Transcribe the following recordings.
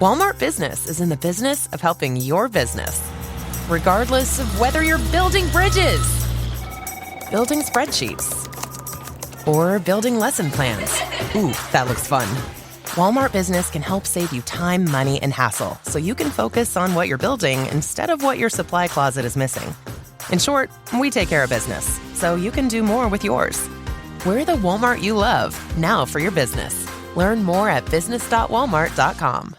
Walmart Business is in the business of helping your business, regardless of whether you're building bridges, building spreadsheets, or building lesson plans. Ooh, that looks fun. Walmart Business can help save you time, money, and hassle so you can focus on what you're building instead of what your supply closet is missing. In short, we take care of business so you can do more with yours. We're the Walmart you love, now for your business. Learn more at business.walmart.com.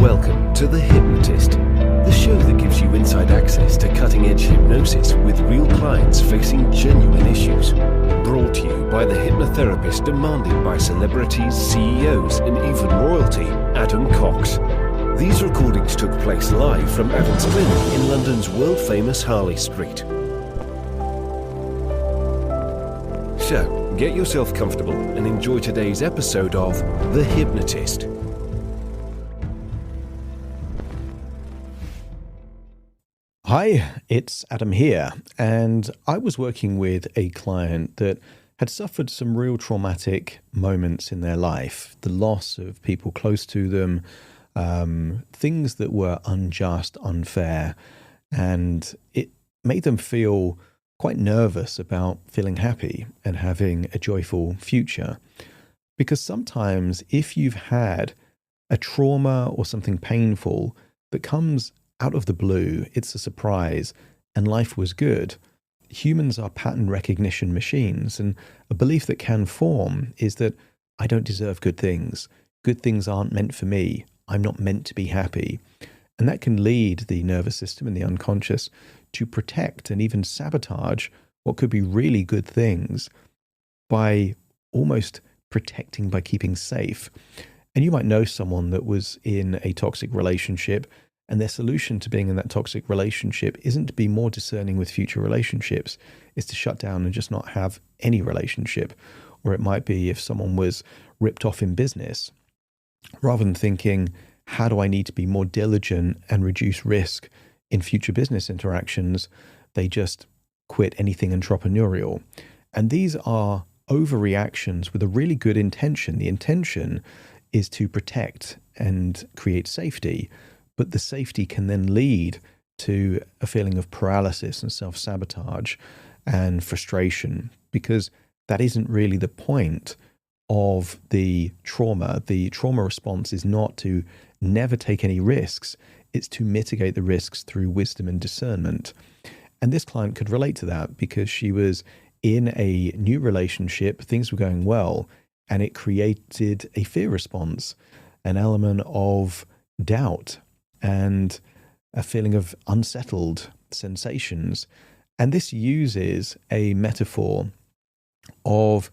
Welcome to The Hypnotist, the show that gives you inside access to cutting-edge hypnosis with real clients facing genuine issues. Brought to you by the hypnotherapist demanded by celebrities, CEOs, and even royalty, Adam Cox. These recordings took place live from Adam's clinic in London's world-famous Harley Street. So, get yourself comfortable and enjoy today's episode of The Hypnotist. Hi, it's Adam here, and I was working with a client that had suffered some real traumatic moments in their life, the loss of people close to them, things that were unjust, unfair, and it made them feel quite nervous about feeling happy and having a joyful future. Because sometimes if you've had a trauma or something painful that comes out of the blue, it's a surprise, and life was good. Humans are pattern recognition machines, and a belief that can form is that I don't deserve good things. Good things aren't meant for me. I'm not meant to be happy. And that can lead the nervous system and the unconscious to protect and even sabotage what could be really good things by almost protecting, by keeping safe. And you might know someone that was in a toxic relationship, and their solution to being in that toxic relationship isn't to be more discerning with future relationships, it's to shut down and just not have any relationship. Or it might be if someone was ripped off in business, rather than thinking, how do I need to be more diligent and reduce risk in future business interactions, they just quit anything entrepreneurial. And these are overreactions with a really good intention. The intention is to protect and create safety. But the safety can then lead to a feeling of paralysis and self-sabotage and frustration, because that isn't really the point of the trauma. The trauma response is not to never take any risks. It's to mitigate the risks through wisdom and discernment. And this client could relate to that because she was in a new relationship, things were going well, and it created a fear response, an element of doubt, and a feeling of unsettled sensations. And this uses a metaphor of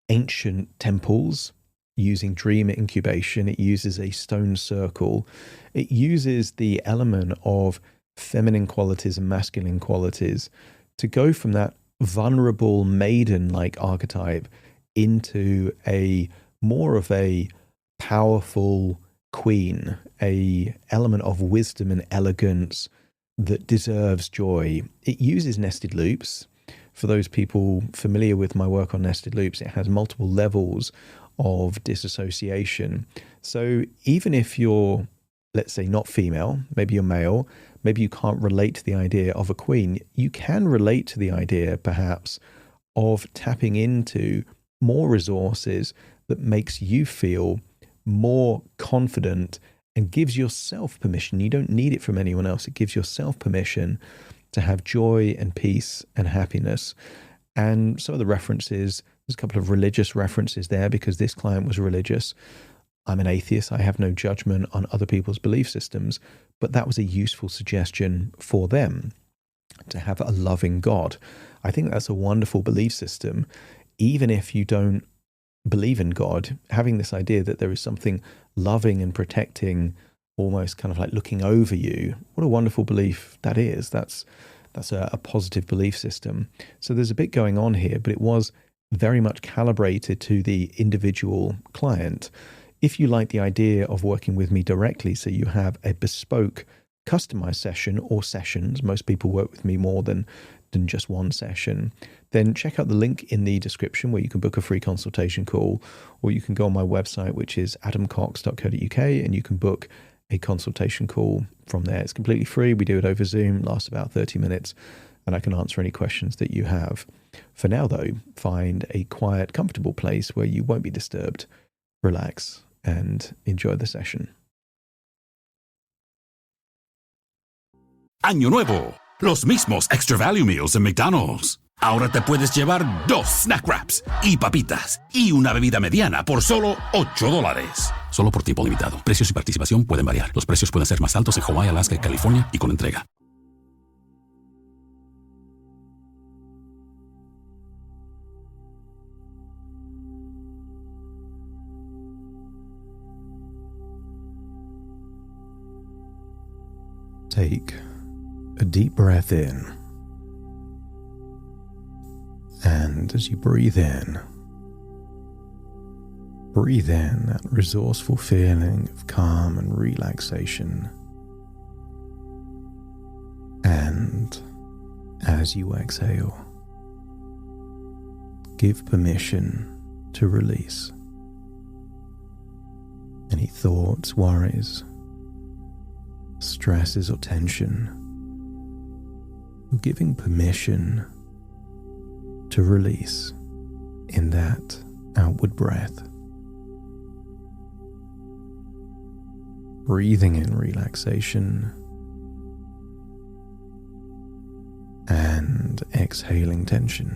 ancient temples using dream incubation. It uses a stone circle. It uses the element of feminine qualities and masculine qualities to go from that vulnerable maiden-like archetype into a more of a powerful queen, a element of wisdom and elegance that deserves joy. It uses nested loops. For those people familiar with my work on nested loops, it has multiple levels of disassociation. So even if you're, let's say, not female, maybe you're male, maybe you can't relate to the idea of a queen, you can relate to the idea perhaps of tapping into more resources that makes you feel more confident and gives yourself permission. You don't need it from anyone else. It gives yourself permission to have joy and peace and happiness. And some of the references, there's a couple of religious references there because this client was religious. I'm an atheist. I have no judgment on other people's belief systems, but that was a useful suggestion for them to have a loving God. I think that's a wonderful belief system. Even if you don't believe in God, having this idea that there is something loving and protecting, almost kind of like looking over you, what a wonderful belief that is. That's a positive belief system. So there's a bit going on here, but it was very much calibrated to the individual client. If you like the idea of working with me directly, so you have a bespoke customized session or sessions, most people work with me more than than just one session, then check out the link in the description where you can book a free consultation call, or you can go on my website, which is adamcox.co.uk, and you can book a consultation call from there. It's completely free. We do it over Zoom, lasts about 30 minutes, and I can answer any questions that you have. For now, though, find a quiet, comfortable place where you won't be disturbed, relax, and enjoy the session. Año nuevo, los mismos Extra Value Meals en McDonald's. Ahora te puedes llevar 2 snack wraps y papitas y una bebida mediana por solo $8. Solo por tiempo limitado. Precios y participación pueden variar. Los precios pueden ser más altos en Hawái, Alaska y California y con entrega. Take a deep breath in, and as you breathe in that resourceful feeling of calm and relaxation, and as you exhale, give permission to release any thoughts, worries, stresses or tension. You're giving permission to release in that outward breath. Breathing in relaxation and exhaling tension.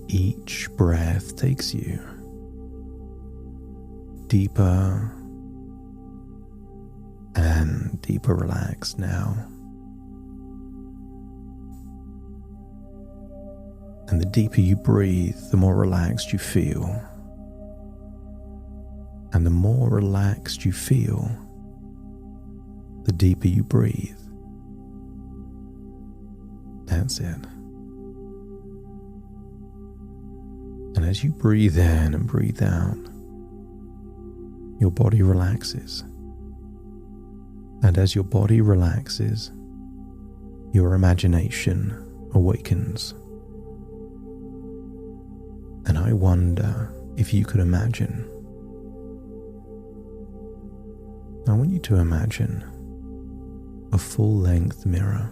Each breath takes you deeper and deeper relaxed now. And the deeper you breathe, the more relaxed you feel. And the more relaxed you feel, the deeper you breathe. That's it. And as you breathe in and breathe out, your body relaxes. And as your body relaxes, your imagination awakens. And I wonder if you could imagine. I want you to imagine a full-length mirror.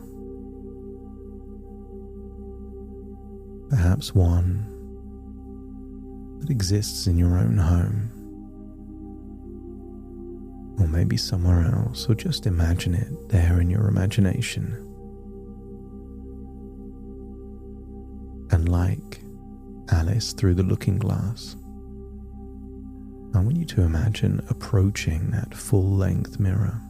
Perhaps one that exists in your own home, or maybe somewhere else, or just imagine it there in your imagination. And like Alice through the looking glass, I want you to imagine approaching that full-length mirror.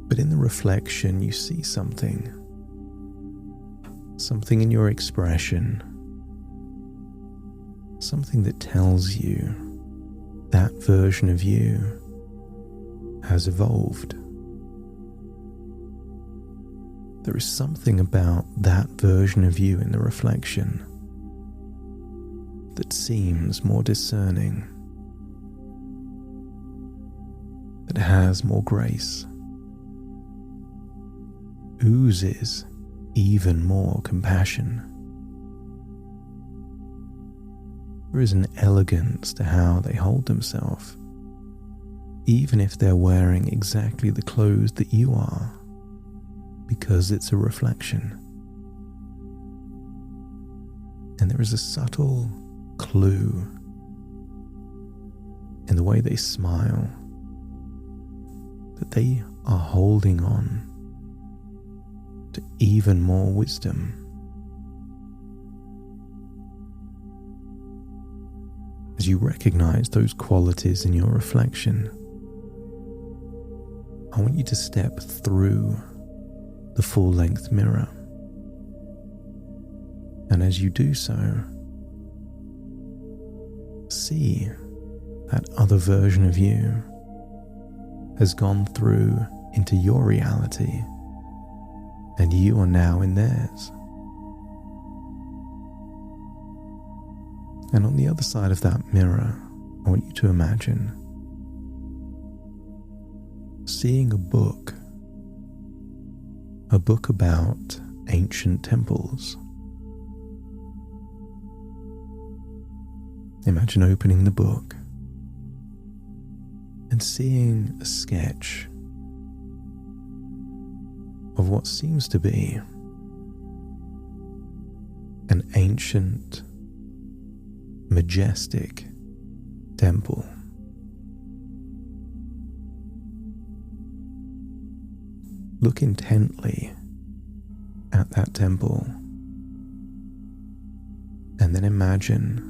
But in the reflection, you see something in your expression, something that tells you that version of you has evolved. There is something about that version of you in the reflection that seems more discerning, that has more grace, oozes even more compassion. There is an elegance to how they hold themselves, even if they're wearing exactly the clothes that you are, because it's a reflection. And there is a subtle clue in the way they smile that they are holding on to even more wisdom. As you recognize those qualities in your reflection, I want you to step through the full-length mirror. And as you do so, see that other version of you has gone through into your reality, and you are now in theirs. And on the other side of that mirror, I want you to imagine seeing a book about ancient temples. Imagine opening the book and seeing a sketch of what seems to be an ancient, majestic temple. Look intently at that temple and then imagine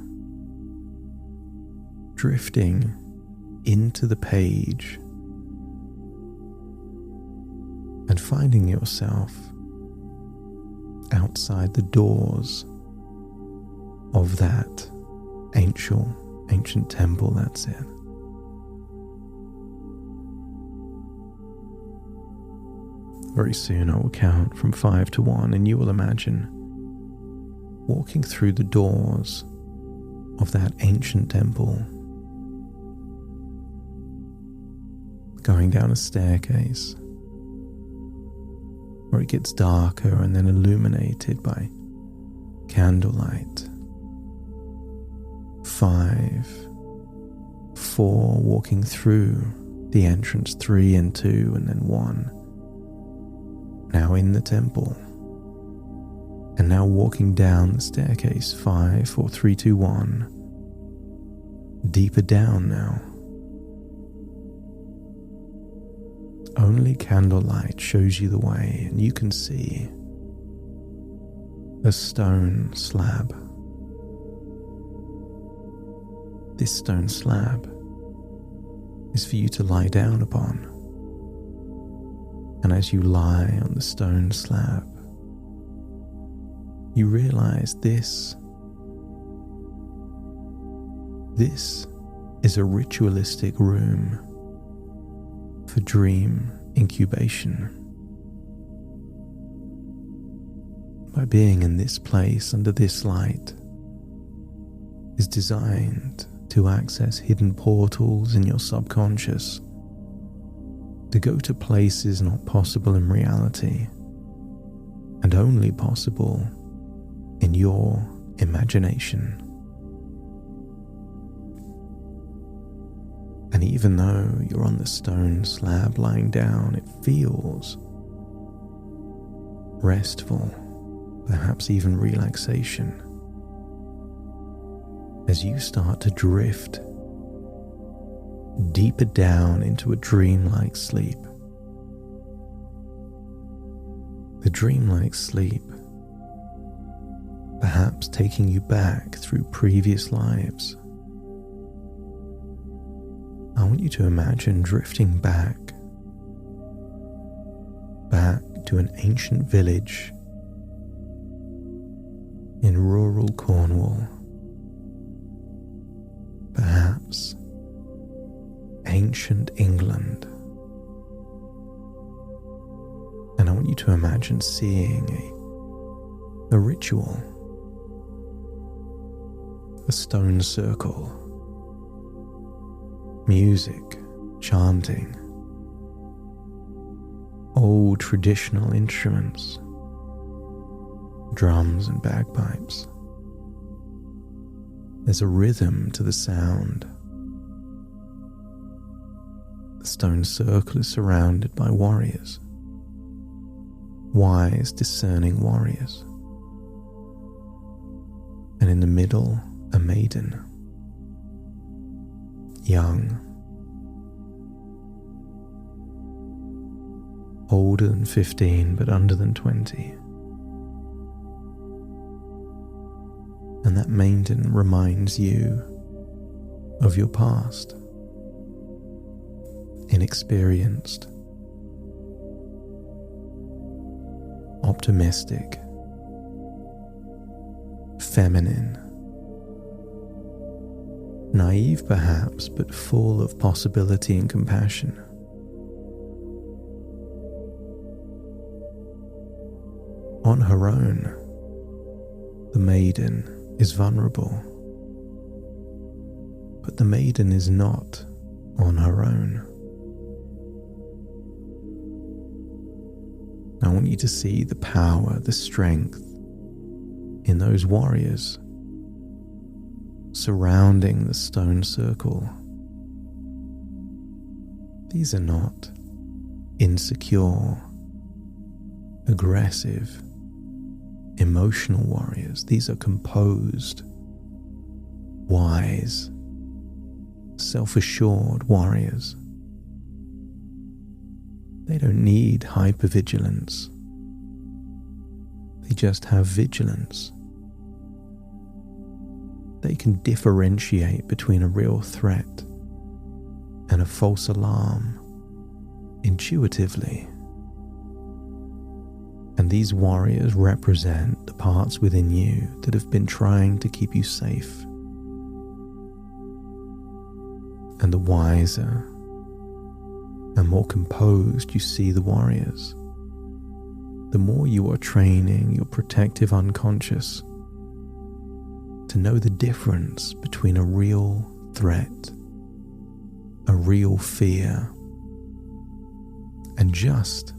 drifting into the page and finding yourself outside the doors of that ancient temple. That's it. Very soon I will count from 5 to 1 and you will imagine walking through the doors of that ancient temple, going down a staircase where it gets darker and then illuminated by candlelight. 5, 4, walking through the entrance, 3 and 2, and then 1. Now in the temple. And now walking down the staircase, 5, 4, 3, 2, 1. Deeper down now. Only candlelight shows you the way, and you can see a stone slab. This stone slab is for you to lie down upon. And as you lie on the stone slab, you realize this is a ritualistic room for dream incubation. By being in this place under this light is designed to access hidden portals in your subconscious, to go to places not possible in reality and only possible in your imagination. And even though you're on the stone slab lying down, it feels restful, perhaps even relaxation, as you start to drift deeper down into a dreamlike sleep. The dreamlike sleep, perhaps taking you back through previous lives. I want you to imagine drifting back to an ancient village in rural Cornwall, perhaps ancient England. And I want you to imagine seeing a ritual, a stone circle, music, chanting, old traditional instruments, drums and bagpipes. There's a rhythm to the sound. The stone circle is surrounded by warriors, wise, discerning warriors. And in the middle, a maiden, young, older than 15 but under than 20. And that maiden reminds you of your past. Inexperienced, optimistic, feminine, naive perhaps, but full of possibility and compassion. On her own, the maiden is vulnerable, but the maiden is not on her own. I want you to see the power, the strength in those warriors surrounding the stone circle. These are not insecure, aggressive, emotional warriors. These are composed, wise, self-assured warriors. They don't need hypervigilance. They just have vigilance. They can differentiate between a real threat and a false alarm intuitively. And these warriors represent the parts within you that have been trying to keep you safe. And the wiser and more composed you see the warriors, the more you are training your protective unconscious to know the difference between a real threat, a real fear, and just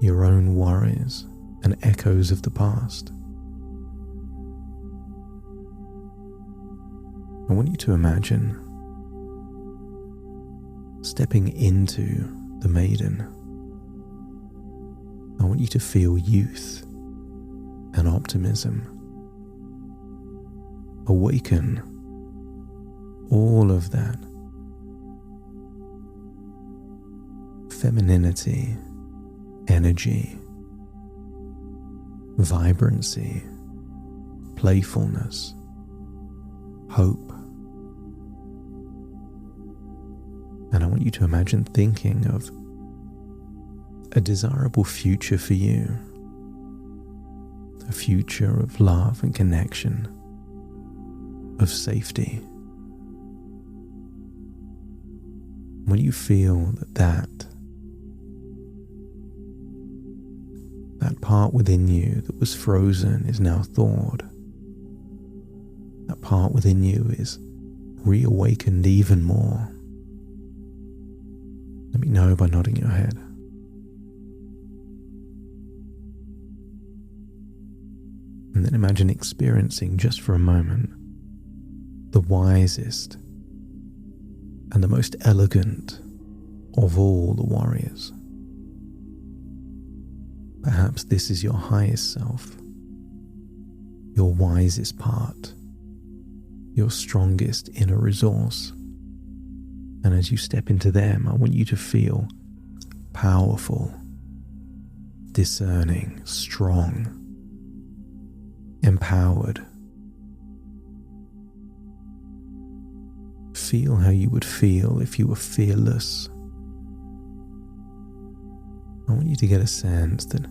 your own worries and echoes of the past. I want you to imagine stepping into the maiden. I want you to feel youth and optimism. Awaken all of that femininity, energy, vibrancy, playfulness, hope. And I want you to imagine thinking of a desirable future for you, a future of love and connection, of safety. When you feel that part within you that was frozen is now thawed, that part within you is reawakened even more, let me know by nodding your head. And then imagine experiencing just for a moment the wisest and the most elegant of all the warriors. Perhaps this is your highest self, your wisest part, your strongest inner resource. And as you step into them, I want you to feel powerful, discerning, strong, empowered. Feel how you would feel if you were fearless. I want you to get a sense that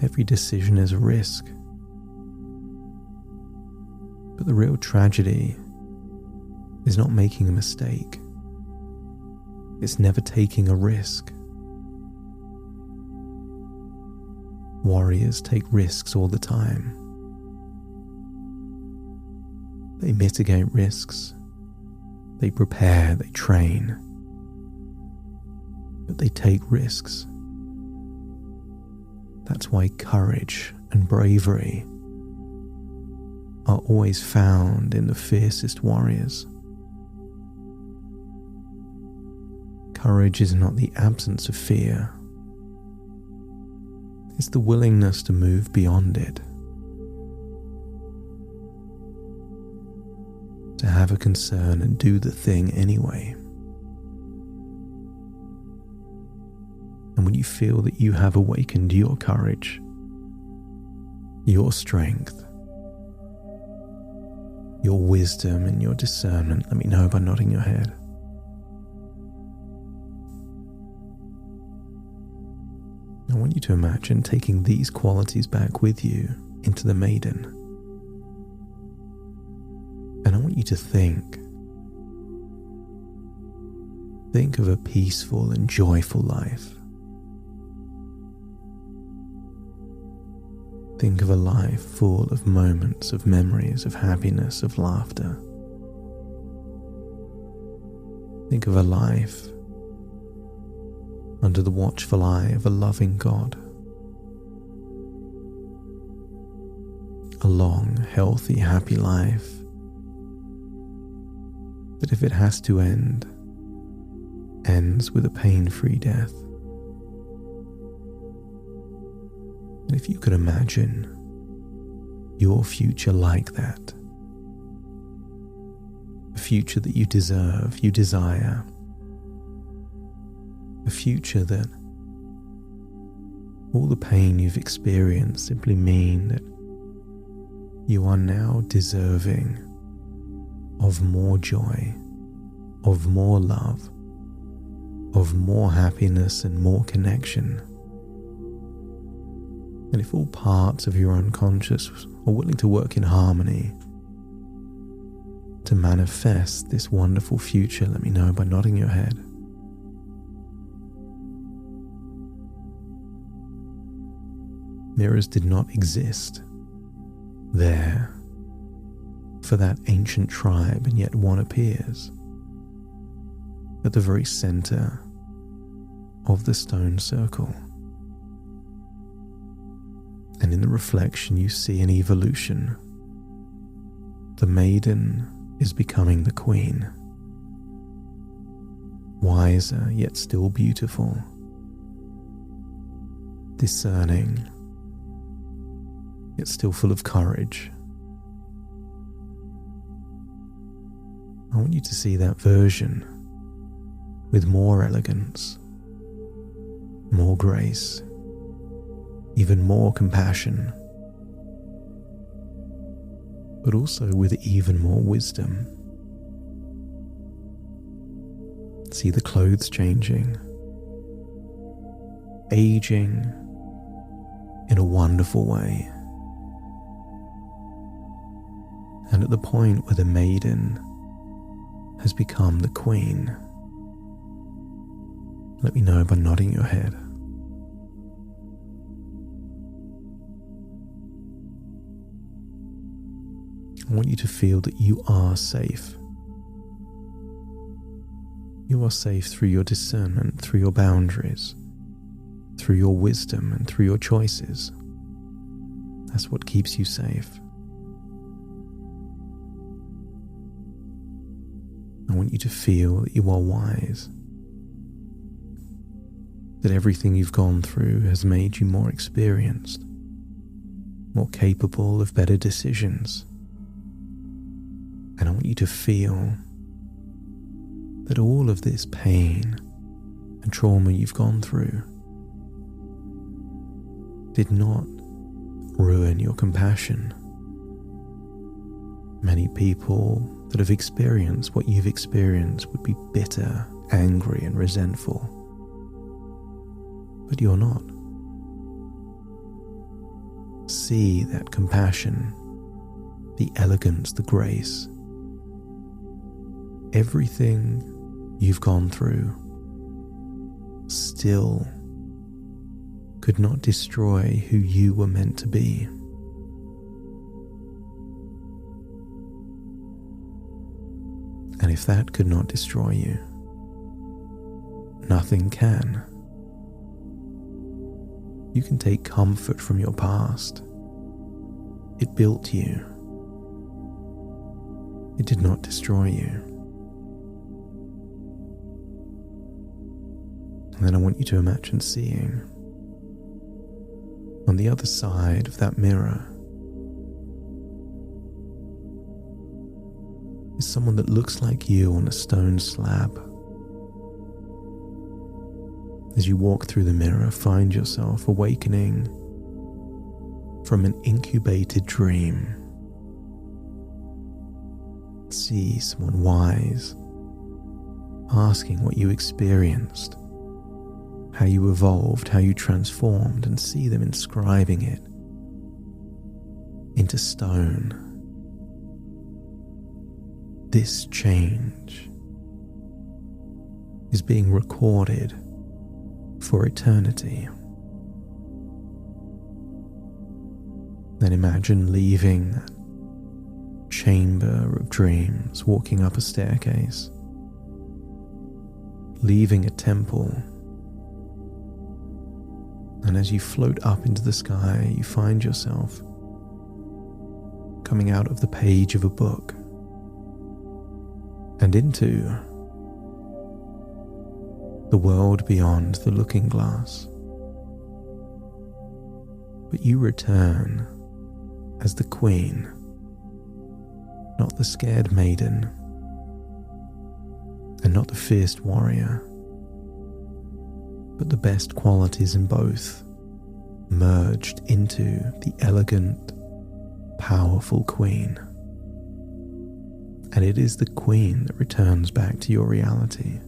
every decision is a risk. But the real tragedy is not making a mistake. It's never taking a risk. Warriors take risks all the time. They mitigate risks. They prepare, they train. But they take risks. That's why courage and bravery are always found in the fiercest warriors. Courage is not the absence of fear. It's the willingness to move beyond it. To have a concern and do the thing anyway. And when you feel that you have awakened your courage, your strength, your wisdom and your discernment, let me know by nodding your head. I want you to imagine taking these qualities back with you into the maiden. And I want you to think of a peaceful and joyful life. Think of a life full of moments of memories, of happiness, of laughter. Think of a life under the watchful eye of a loving God. A long, healthy, happy life that, if it has to end, ends with a pain-free death. And if you could imagine your future like that, a future that you deserve, you desire, a future that all the pain you've experienced simply mean that you are now deserving of more joy, of more love, of more happiness and more connection. And if all parts of your unconscious are willing to work in harmony to manifest this wonderful future, let me know by nodding your head. Mirrors did not exist there for that ancient tribe, and yet one appears at the very center of the stone circle. And in the reflection you see an evolution. The maiden is becoming the queen, wiser yet still beautiful, discerning yet still full of courage. I want you to see that version with more elegance, more grace, even more compassion, but also with even more wisdom. See the clothes changing, aging in a wonderful way. And at the point where the maiden has become the queen, let me know by nodding your head. I want you to feel that you are safe. You are safe through your discernment, through your boundaries, through your wisdom and through your choices. That's what keeps you safe. I want you to feel that you are wise, that everything you've gone through has made you more experienced, more capable of better decisions. And I want you to feel that all of this pain and trauma you've gone through did not ruin your compassion. Many people that have experienced what you've experienced would be bitter, angry, and resentful. But you're not. See that compassion, the elegance, the grace. Everything you've gone through still could not destroy who you were meant to be. And if that could not destroy you, nothing can. You can take comfort from your past. It built you. It did not destroy you. And then I want you to imagine seeing on the other side of that mirror is someone that looks like you on a stone slab. As you walk through the mirror, find yourself awakening from an incubated dream. See someone wise asking what you experienced, how you evolved, how you transformed, and see them inscribing it into stone. This change is being recorded for eternity. Then imagine leaving that chamber of dreams, walking up a staircase, leaving a temple And as you float up into the sky, you find yourself coming out of the page of a book and into the world beyond the looking glass. But you return as the queen, not the scared maiden, and not the fierce warrior, but the best qualities in both merged into the elegant, powerful queen. And it is the queen that returns back to your reality.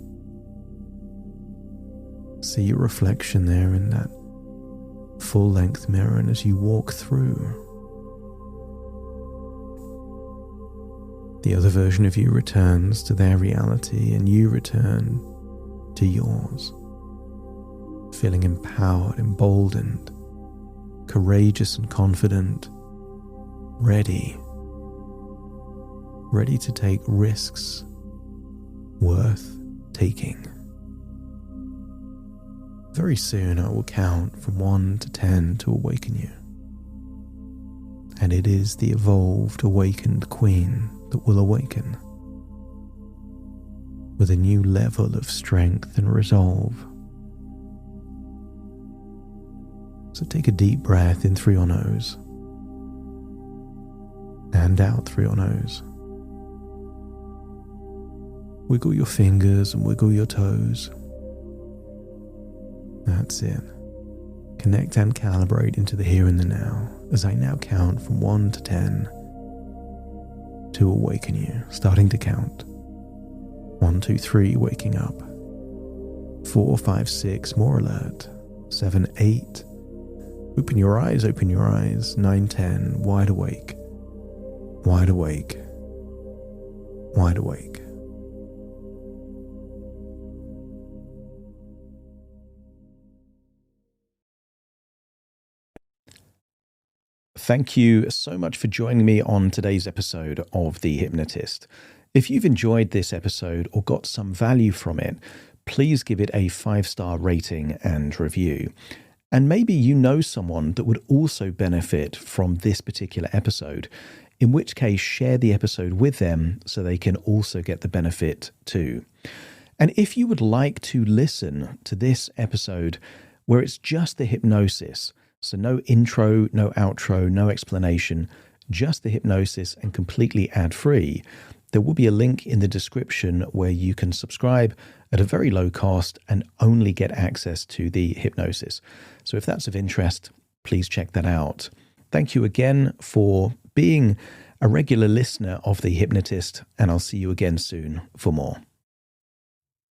See your reflection there in that full-length mirror, and as you walk through, the other version of you returns to their reality and you return to yours, feeling empowered, emboldened, courageous and confident, ready to take risks worth taking. Very soon I will count from 1 to 10 to awaken you. And it is the evolved, awakened queen that will awaken with a new level of strength and resolve. So take a deep breath in through your nose and out through your nose. Wiggle your fingers and wiggle your toes. That's it. Connect and calibrate into the here and the now as I now count from 1 to 10 to awaken you. Starting to count. 1, 2, 3, waking up. 4, 5, 6, more alert. 7, 8. Open your eyes, open your eyes. 9, 10, wide awake. Wide awake. Wide awake. Thank you so much for joining me on today's episode of The Hypnotist. If you've enjoyed this episode or got some value from it, please give it a 5-star rating and review. And maybe you know someone that would also benefit from this particular episode, in which case share the episode with them so they can also get the benefit too. And if you would like to listen to this episode where it's just the hypnosis, so no intro, no outro, no explanation, just the hypnosis and completely ad-free, there will be a link in the description where you can subscribe at a very low cost and only get access to the hypnosis. So if that's of interest, please check that out. Thank you again for being a regular listener of The Hypnotist, and I'll see you again soon for more.